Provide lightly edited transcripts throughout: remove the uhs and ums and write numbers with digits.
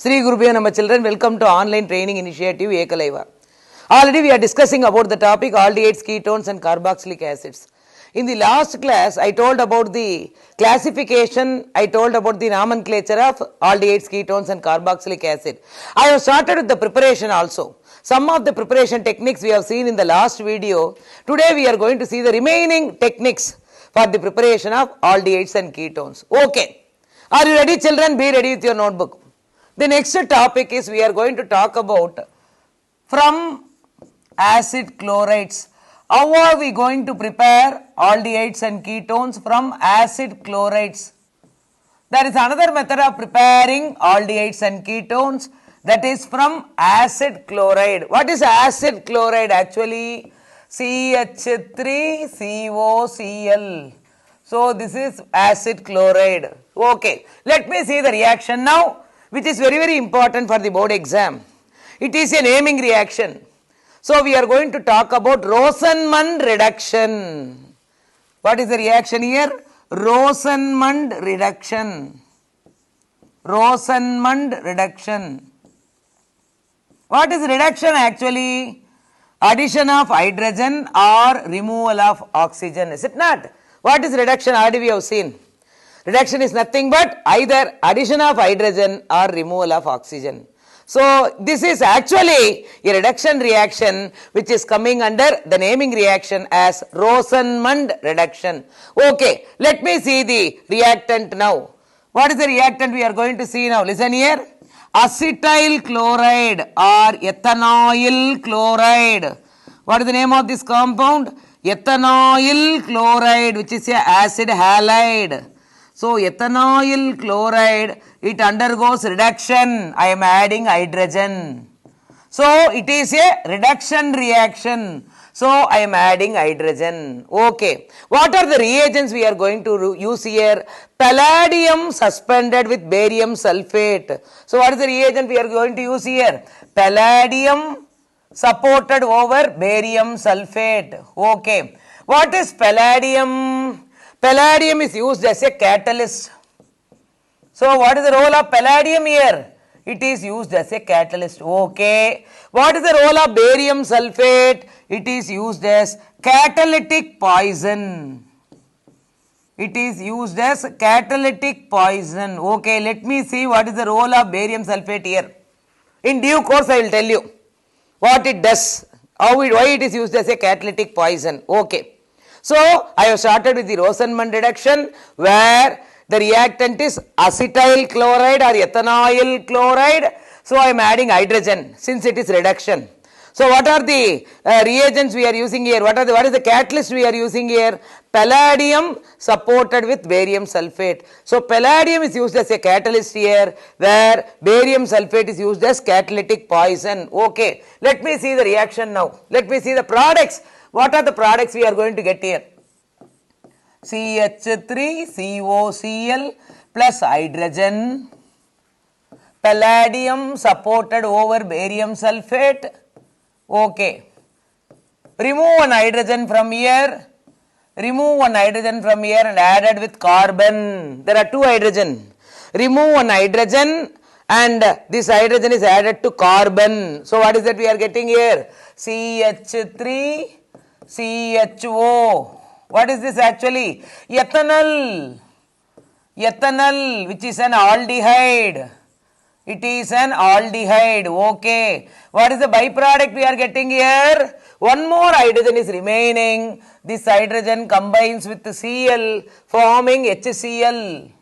Sri Gurubhyo Namah children, welcome to online training initiative Ekalaiva. Already we are discussing about the topic aldehydes, ketones and carboxylic acids. In the last class, I told about the classification, I told about the nomenclature of aldehydes, ketones and carboxylic acid. I have started with the preparation also. Some of the preparation techniques we have seen in the last video. Today we are going to see the remaining techniques for the preparation of aldehydes and ketones. Okay. Are you ready children? Be ready with your notebook. The next topic is we are going to talk about from acid chlorides. How are we going to prepare aldehydes and ketones from acid chlorides? There is another method of preparing aldehydes and ketones, that is from acid chloride. What is acid chloride actually? CH3COCl. So this is acid chloride. Okay, let me see the reaction now, which is very important for the board exam. It is a naming reaction. So we are going to talk about Rosenmund reduction. What is the reaction here? Rosenmund reduction. Rosenmund reduction. What is reduction actually? Addition of hydrogen or removal of oxygen, is it not? What is reduction? Already we have seen. Reduction is nothing but either addition of hydrogen or removal of oxygen. So this is actually a reduction reaction which is coming under the naming reaction as Rosenmund reduction. Okay, let me see the reactant now. What is the reactant we are going to see now? Listen here. Acetyl chloride or ethanoyl chloride. What is the name of this compound? Ethanoyl chloride, which is a acid halide. So ethanoyl chloride, it undergoes reduction. I am adding hydrogen. So it is a reduction reaction. So I am adding hydrogen. Okay. What are the reagents we are going to use here? Palladium suspended with barium sulfate. So what is the reagent we are going to use here? Palladium supported over barium sulfate. Okay. What is palladium? Palladium is used as a catalyst. So what is the role of palladium here? It is used as a catalyst. Okay. What is the role of barium sulfate? It is used as catalytic poison. It is used as catalytic poison. Okay. Let me see what is the role of barium sulfate here. In due course I will tell you what it does, why it is used as a catalytic poison. Okay. So I have started with the Rosenmund reduction where the reactant is acetyl chloride or ethanoyl chloride. So I am adding hydrogen since it is reduction. So what are the reagents we are using here? What is the catalyst we are using here? Palladium supported with barium sulfate. So palladium is used as a catalyst here where barium sulfate is used as catalytic poison. Okay. Let me see the reaction now. Let me see the products. What are the products we are going to get here? CH3COCl plus hydrogen, palladium supported over barium sulfate. Okay. Remove one hydrogen from here. Remove one hydrogen from here and added with carbon. There are two hydrogen. Remove one hydrogen and this hydrogen is added to carbon. So what is that we are getting here? CH3 CHO. What is this actually? Ethanol. Ethanol, which is an aldehyde. It is an aldehyde. Okay. What is the byproduct we are getting here? One more hydrogen is remaining. This hydrogen combines with the Cl forming HCl.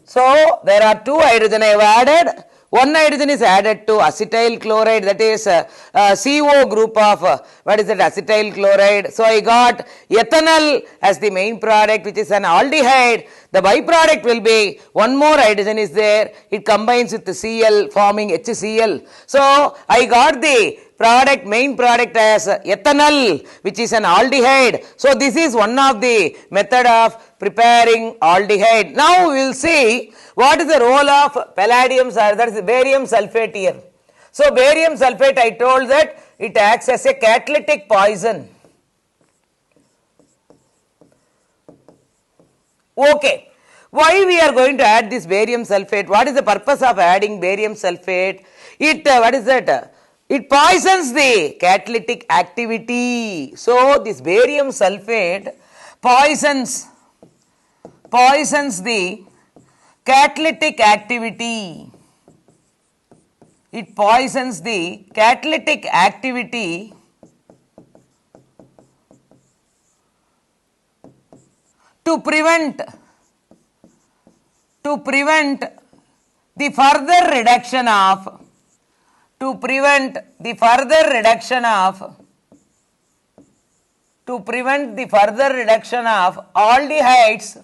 So there are two hydrogen I have added. One hydrogen is added to acetyl chloride, that is CO group of what is that, acetyl chloride. So I got ethanol as the main product, which is an aldehyde. The byproduct will be one more hydrogen is there. It combines with the Cl forming HCl. So I got the product, main product as ethanol, which is an aldehyde. So this is one of the method of preparing aldehyde. Now we will see what is the role of palladium, that is barium sulfate here. So barium sulfate, I told that it acts as a catalytic poison. Okay. Why we are going to add this barium sulfate? What is the purpose of adding barium sulfate? It, what is that? It poisons the catalytic activity. So, this barium sulfate poisons the catalytic activity. It poisons the catalytic activity to prevent the further reduction of aldehydes,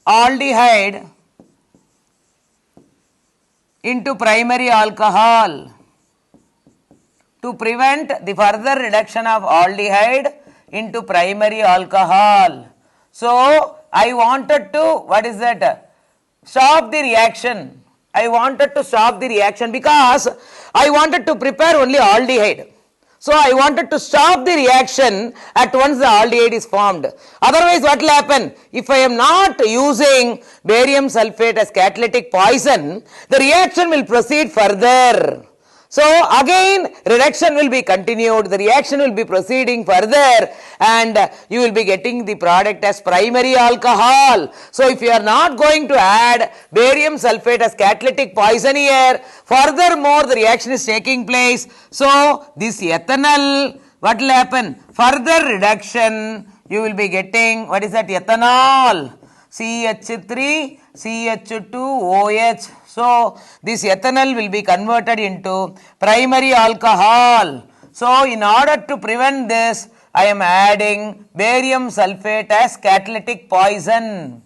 aldehyde into primary alcohol, to prevent the further reduction of aldehyde into primary alcohol. So, I wanted to, what is that? Stop the reaction. I wanted to stop the reaction because I wanted to prepare only aldehyde. So, I wanted to stop the reaction at once the aldehyde is formed. Otherwise, what will happen? If I am not using barium sulfate as catalytic poison, the reaction will proceed further. So, again reduction will be continued, the reaction will be proceeding further and you will be getting the product as primary alcohol. So, if you are not going to add barium sulfate as catalytic poison here, furthermore the reaction is taking place. So, this ethanol, what will happen? Further reduction, you will be getting, what is that? Ethanol, CH3, CH2OH. So, this ethanol will be converted into primary alcohol. So, in order to prevent this, I am adding barium sulfate as catalytic poison.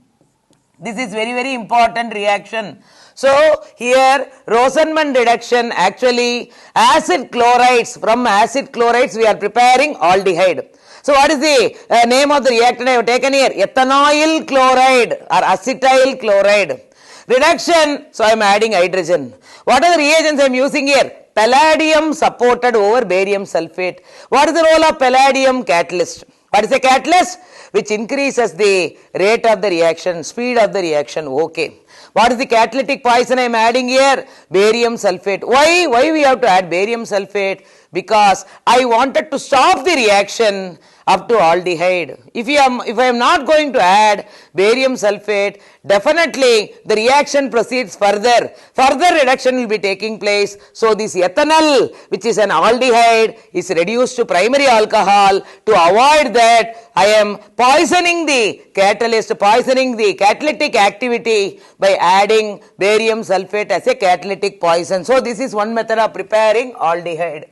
This is very important reaction. So, here Rosenman reduction, actually acid chlorides, from acid chlorides we are preparing aldehyde. So, what is the name of the reactant I have taken here? Ethanoyl chloride or acetyl chloride. Reduction, so I am adding hydrogen. What are the reagents I am using here? Palladium supported over barium sulfate. What is the role of palladium? Catalyst. What is a catalyst? Which increases the rate of the reaction, speed of the reaction. Okay. What is the catalytic poison I am adding here? Barium sulfate. Why we have to add barium sulfate? Because I wanted to stop the reaction up to aldehyde. If I am not going to add barium sulfate, definitely the reaction proceeds further. Further reduction will be taking place. So, this ethanol, which is an aldehyde, is reduced to primary alcohol. To avoid that, I am poisoning the catalyst, poisoning the catalytic activity by adding barium sulfate as a catalytic poison. So, this is one method of preparing aldehyde.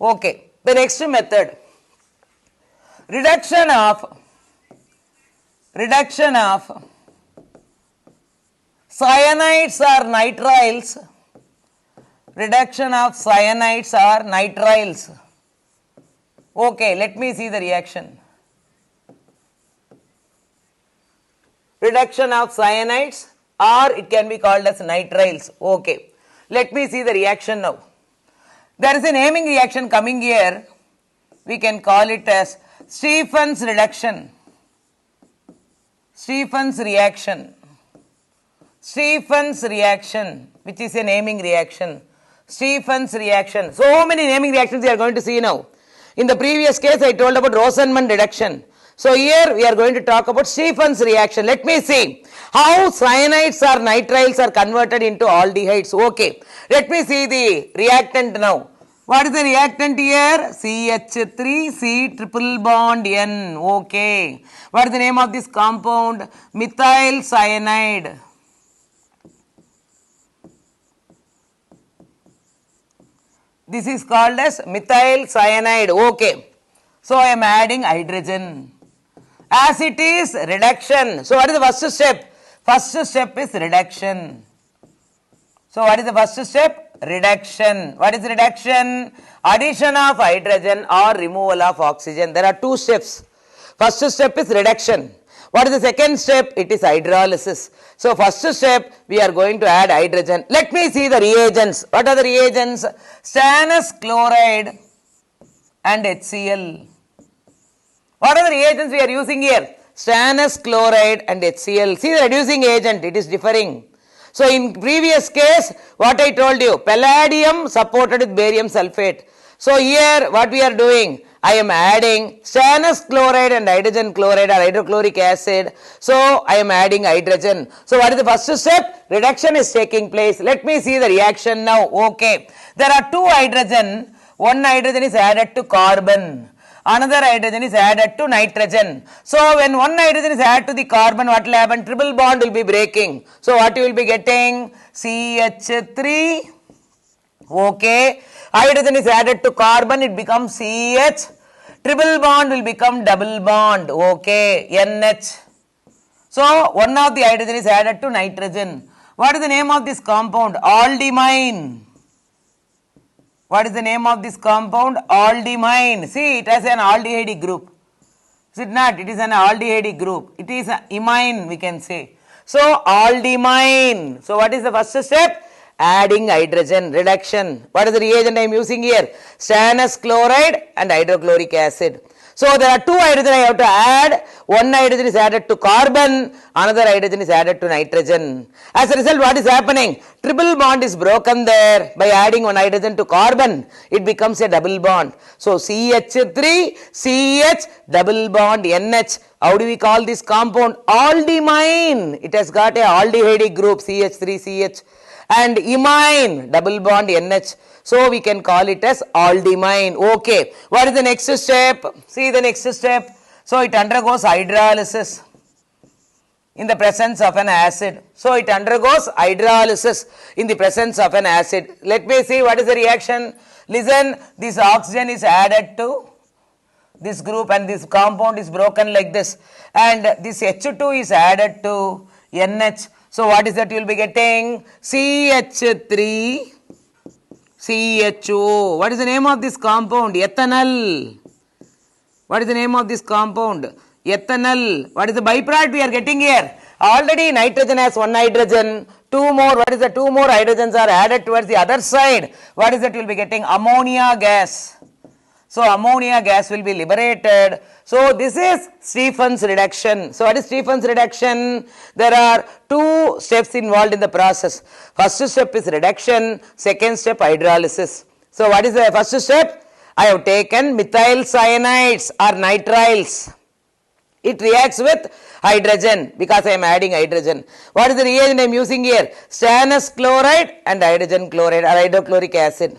Okay. The next method, reduction of cyanides or nitriles, reduction of cyanides or nitriles. Okay, let me see the reaction. Reduction of cyanides, or it can be called as nitriles. Okay, let me see the reaction now. There is a naming reaction coming here. We can call it as Stefan's reduction. Stefan's reaction, which is a naming reaction. Stefan's reaction. So many naming reactions we are going to see now. In the previous case, I told about Rosenman reduction. So here we are going to talk about Stefan's reaction. Let me see how cyanides or nitriles are converted into aldehydes. Okay, let me see the reactant now. What is the reactant here? CH3, C triple bond N. Okay. What is the name of this compound? Methyl cyanide. This is called as methyl cyanide. Okay. So, I am adding hydrogen. As it is reduction. So, what is the first step? First step is reduction. So, what is the first step? Reduction. What is reduction? Addition of hydrogen or removal of oxygen. There are two steps. First step is reduction. What is the second step? It is hydrolysis. So, first step we are going to add hydrogen. Let me see the reagents. What are the reagents? Stannous chloride and HCl. What are the reagents we are using here? Stannous chloride and HCl. See the reducing agent, it is differing. So in previous case, what I told you, palladium supported with barium sulfate. So here what we are doing, I am adding stannous chloride and hydrogen chloride or hydrochloric acid. So I am adding hydrogen. So what is the first step? Reduction is taking place. Let me see the reaction now. Okay. There are two hydrogen. One hydrogen is added to carbon. Another hydrogen is added to nitrogen. So when one hydrogen is added to the carbon, what will happen? Triple bond will be breaking. So what you will be getting? CH3. Okay. Hydrogen is added to carbon, it becomes CH. Triple bond will become double bond. Okay. NH. So one of the hydrogen is added to nitrogen. What is the name of this compound? Aldimine. What is the name of this compound? Aldimine. See, it has an aldehyde group. Is it not? It is an aldehyde group. It is an imine, we can say. So, aldimine. So, what is the first step? Adding hydrogen, reduction. What is the reagent I am using here? Stannous chloride and hydrochloric acid. So, there are two hydrogen I have to add. One hydrogen is added to carbon, another hydrogen is added to nitrogen. As a result, what is happening? Triple bond is broken there by adding one hydrogen to carbon. It becomes a double bond. So, CH3, CH, double bond, NH. How do we call this compound? Aldimine. It has got a aldehyde group, CH3, CH. And imine, double bond, NH. So, we can call it as aldimine. Okay. What is the next step? See the next step. So, it undergoes hydrolysis in the presence of an acid. So, it undergoes hydrolysis in the presence of an acid. Let me see what is the reaction. Listen, this oxygen is added to this group and this compound is broken like this. And this H2 is added to NH. So, what is that you will be getting? CH3, CHO. What is the name of this compound? Ethanol. What is the name of this compound? Ethanol. What is the byproduct we are getting here? Already nitrogen has one hydrogen. Two more. What is the two more hydrogens are added towards the other side? What is that you will be getting? Ammonia gas. So, ammonia gas will be liberated. So, this is Stephen's reduction. So, what is Stephen's reduction? There are two steps involved in the process. First step is reduction. Second step hydrolysis. So, what is the first step? I have taken methyl cyanides or nitriles. It reacts with hydrogen because I am adding hydrogen. What is the reagent I am using here? Stannous chloride and hydrogen chloride or hydrochloric acid.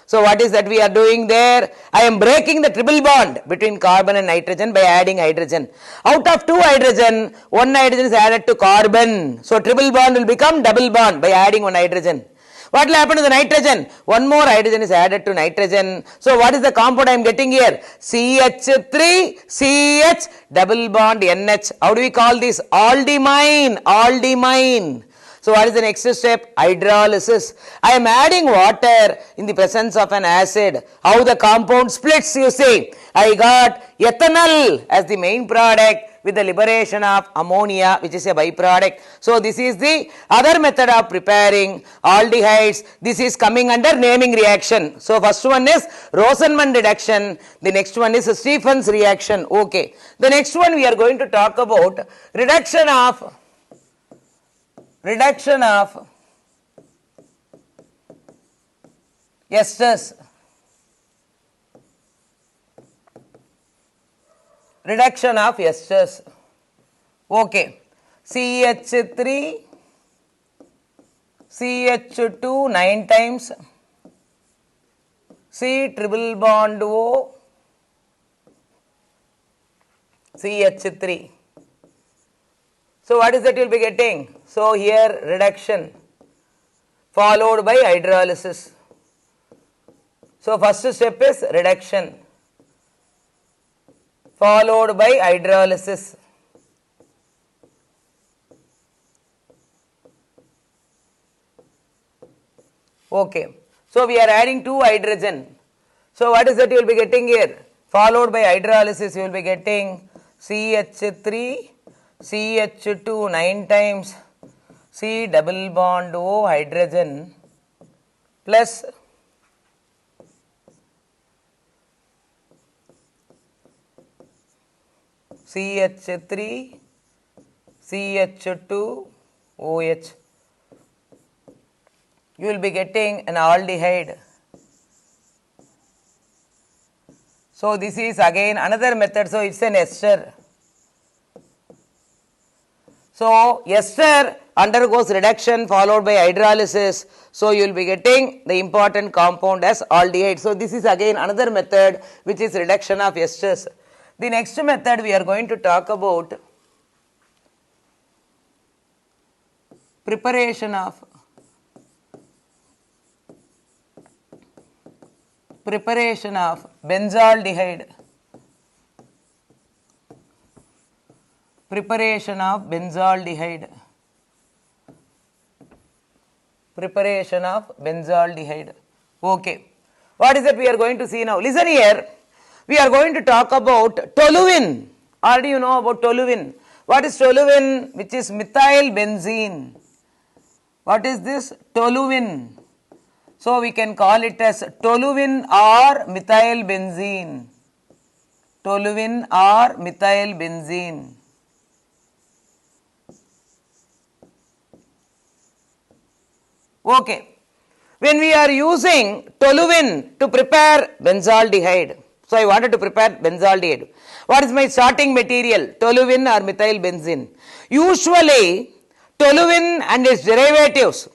So, what is that we are doing there? I am breaking the triple bond between carbon and nitrogen by adding hydrogen. Out of two hydrogen, one hydrogen is added to carbon. So, triple bond will become double bond by adding one hydrogen. What will happen to the nitrogen? One more hydrogen is added to nitrogen. So, what is the compound I am getting here? CH3, CH, double bond, NH. How do we call this? Aldimine, aldimine. So, what is the next step? Hydrolysis. I am adding water in the presence of an acid. How the compound splits, you see. I got ethanol as the main product with the liberation of ammonia, which is a byproduct. So, this is the other method of preparing aldehydes. This is coming under naming reaction. So, first one is Rosenman reduction. The next one is Stephen's reaction. Okay. The next one we are going to talk about reduction of esters. Reduction of esters. Okay. CH3, CH2 9 times, C triple bond O, CH3. So, what is that you will be getting? So, here reduction followed by hydrolysis. So, first step is reduction followed by hydrolysis. Okay. So, we are adding two hydrogen. So, what is that you will be getting here? Followed by hydrolysis you will be getting CH3, CH2 9 times, C double bond O hydrogen plus CH3 CH2 OH. You will be getting an aldehyde. So this is again another method, so it's an ester. So ester undergoes reduction followed by hydrolysis, so you will be getting the important compound as aldehyde. So this is again another method which is reduction of esters. The next method we are going to talk about preparation of benzaldehyde. Preparation of benzaldehyde. Okay. What is it we are going to see now? Listen here. We are going to talk about toluene. Already you know about toluene. What is toluene? Which is methyl benzene. What is this? Toluene. So we can call it as toluene or methyl benzene. Toluene or methyl benzene. Okay. When we are using toluene to prepare benzaldehyde, so I wanted to prepare benzaldehyde. What is my starting material? Toluene or methyl benzene. Usually, toluene and its derivatives,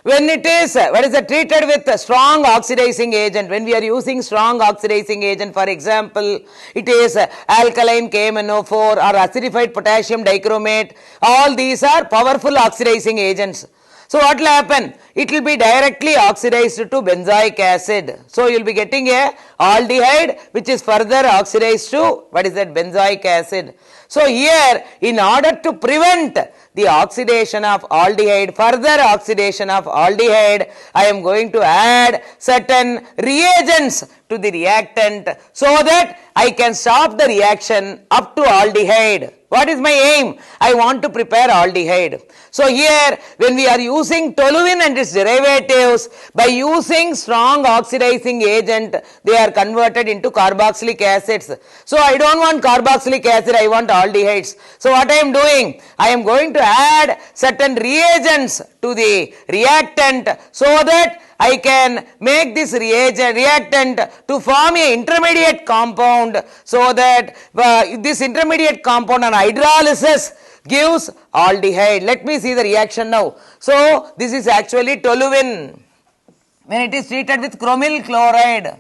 when it is treated with a strong oxidizing agent, when we are using strong oxidizing agent, for example, it is alkaline KMNO4 or acidified potassium dichromate, all these are powerful oxidizing agents. So what will happen? It will be directly oxidized to benzoic acid. So you will be getting a aldehyde which is further oxidized to benzoic acid. So here, in order to prevent the oxidation of aldehyde, further oxidation of aldehyde, I am going to add certain reagents to the reactant so that I can stop the reaction up to aldehyde. What is my aim? I want to prepare aldehyde. So here, when we are using toluene and its derivatives, by using strong oxidizing agent, they are converted into carboxylic acids. So I don't want carboxylic acid, I want aldehydes. So what I am doing? I am going to add certain reagents to the reactant so that I can make this reactant to form a intermediate compound, so that this intermediate compound on hydrolysis gives aldehyde. Let me see the reaction now. So this is actually toluene when it is treated with chromyl chloride.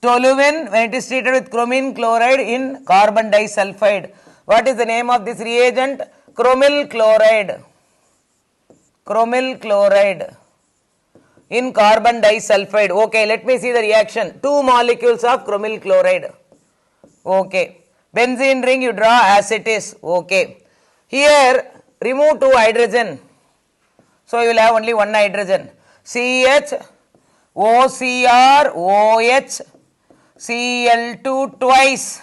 Toluene when it is treated with chromyl chloride in carbon disulfide. What is the name of this reagent? Chromyl chloride. Chromyl chloride in carbon disulfide. Okay, let me see the reaction. 2 molecules of chromyl chloride. Okay. Benzene ring, you draw acetate. Okay. Here, remove 2 hydrogen. So you will have only 1 hydrogen. CH, OCr, OH, Cl2 twice.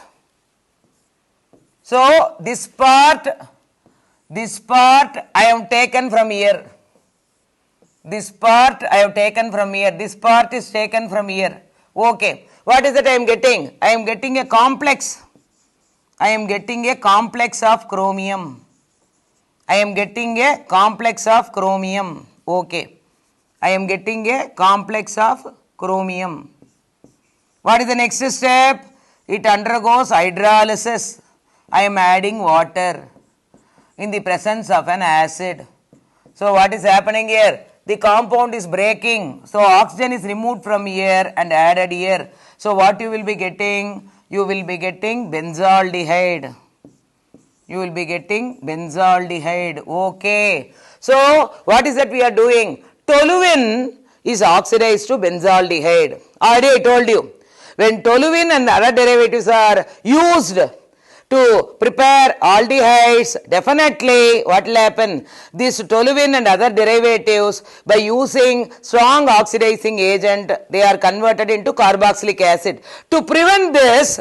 So this part I have taken from here. This part I have taken from here. This part is taken from here. Okay. What is it I am getting? I am getting a complex. I am getting a complex of chromium. I am getting a complex of chromium. Okay. I am getting a complex of chromium. What is the next step? It undergoes hydrolysis. I am adding water in the presence of an acid. So what is happening here? The compound is breaking. So oxygen is removed from here and added here. So what you will be getting? You will be getting benzaldehyde. You will be getting benzaldehyde. Okay. So what is that we are doing? Toluene is oxidized to benzaldehyde. Already I told you. When toluene and other derivatives are used to prepare aldehydes, definitely what will happen? This toluene and other derivatives, by using strong oxidizing agent, they are converted into carboxylic acid. To prevent this,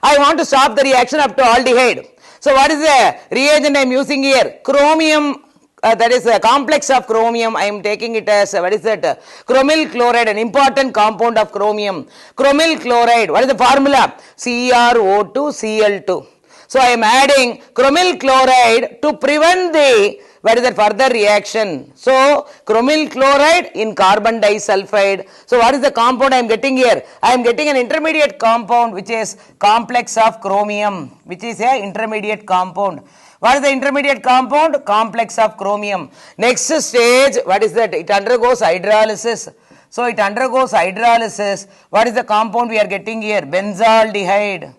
I want to stop the reaction up to aldehyde. So what is the reagent I am using here? Chromium, that is a complex of chromium. I am taking it as, chromyl chloride, an important compound of chromium. Chromyl chloride, what is the formula? CrO2Cl2. So I am adding chromyl chloride to prevent the further reaction. So chromyl chloride in carbon disulfide. So what is the compound I am getting here? I am getting an intermediate compound which is complex of chromium, which is a intermediate compound. What is the intermediate compound? Complex of chromium. Next stage, what is that? It undergoes hydrolysis. So it undergoes hydrolysis. What is the compound we are getting here? Benzaldehyde.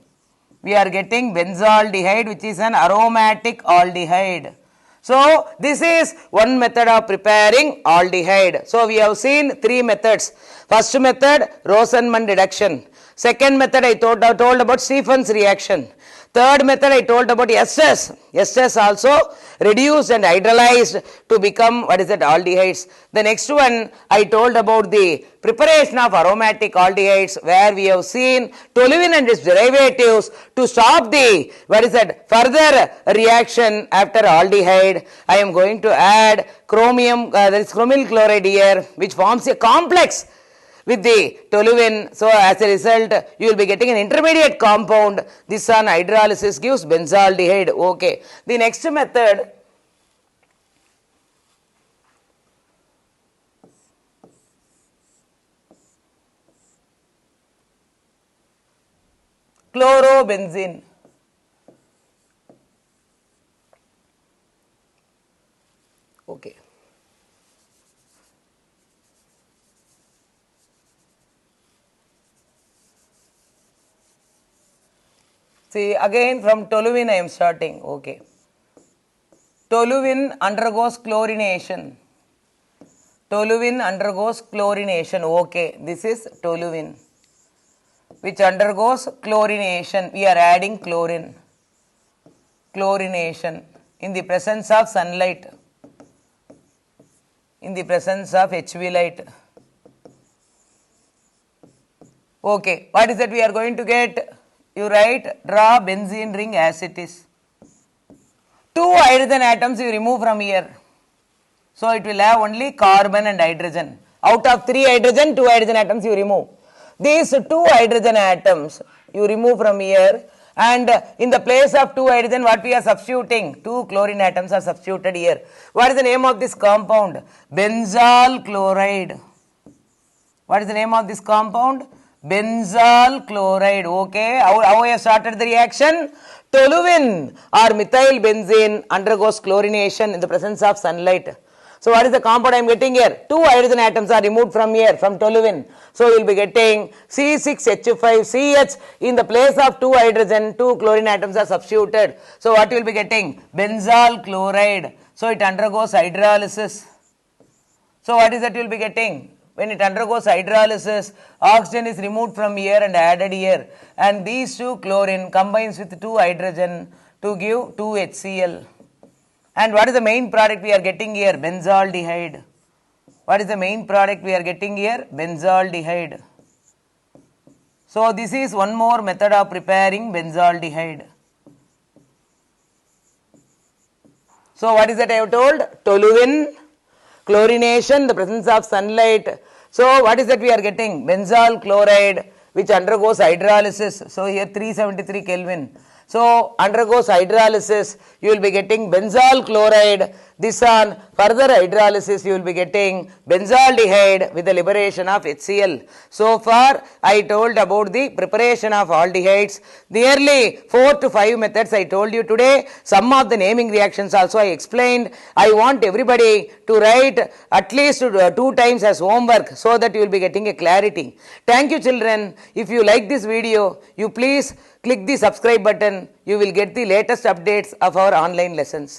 We are getting benzaldehyde, which is an aromatic aldehyde. So this is one method of preparing aldehyde. So we have seen three methods. First method, Rosenman reduction. Second method I told about Stephens reaction. Third method I told about esters. Esters also reduced and hydrolyzed to become aldehydes. The next one I told about the preparation of aromatic aldehydes, where we have seen toluene and its derivatives to stop the further reaction after aldehyde. I am going to add chromium, there is chromyl chloride here, which forms a complex with the toluene. So as a result, you will be getting an intermediate compound. This on hydrolysis gives benzaldehyde. Okay. The next method, chlorobenzene. Okay. See, again from toluene I am starting. Okay. Toluene undergoes chlorination. Toluene undergoes chlorination. Okay. This is toluene, which undergoes chlorination. We are adding chlorine. Chlorination in the presence of sunlight, in the presence of HV light. Okay. What is that we are going to get? You write, draw benzene ring as it is. 2 hydrogen atoms you remove from here. So it will have only carbon and hydrogen. Out of 3 hydrogen, 2 hydrogen atoms you remove. These 2 hydrogen atoms you remove from here, and in the place of 2 hydrogen, what we are substituting? 2 chlorine atoms are substituted here. What is the name of this compound? Benzal chloride. What is the name of this compound? Benzal chloride. Okay. How I have started the reaction? Toluene or methyl benzene undergoes chlorination in the presence of sunlight. So what is the compound I am getting here? 2 hydrogen atoms are removed from here, from toluene. So you will be getting C6H5CH. In the place of 2 hydrogen, 2 chlorine atoms are substituted. So what you will be getting? Benzal chloride. So it undergoes hydrolysis. So what is that you will be getting? When it undergoes hydrolysis, oxygen is removed from here and added here, and these 2 chlorine combines with 2 hydrogen to give 2 HCl. And what is the main product we are getting here? Benzaldehyde. What is the main product we are getting here? Benzaldehyde. So this is one more method of preparing benzaldehyde. So what is that I have told? Toluene, chlorination, the presence of sunlight. So what is that we are getting? Benzal chloride, which undergoes hydrolysis. So here 373 Kelvin. So undergoes hydrolysis, you will be getting benzal chloride. This on further hydrolysis, you will be getting benzaldehyde with the liberation of HCl. So far, I told about the preparation of aldehydes. Nearly 4 to 5 methods I told you today. Some of the naming reactions also I explained. I want everybody to write at least 2 times as homework, so that you will be getting a clarity. Thank you, children. If you like this video, you please click the subscribe button. You will get the latest updates of our online lessons.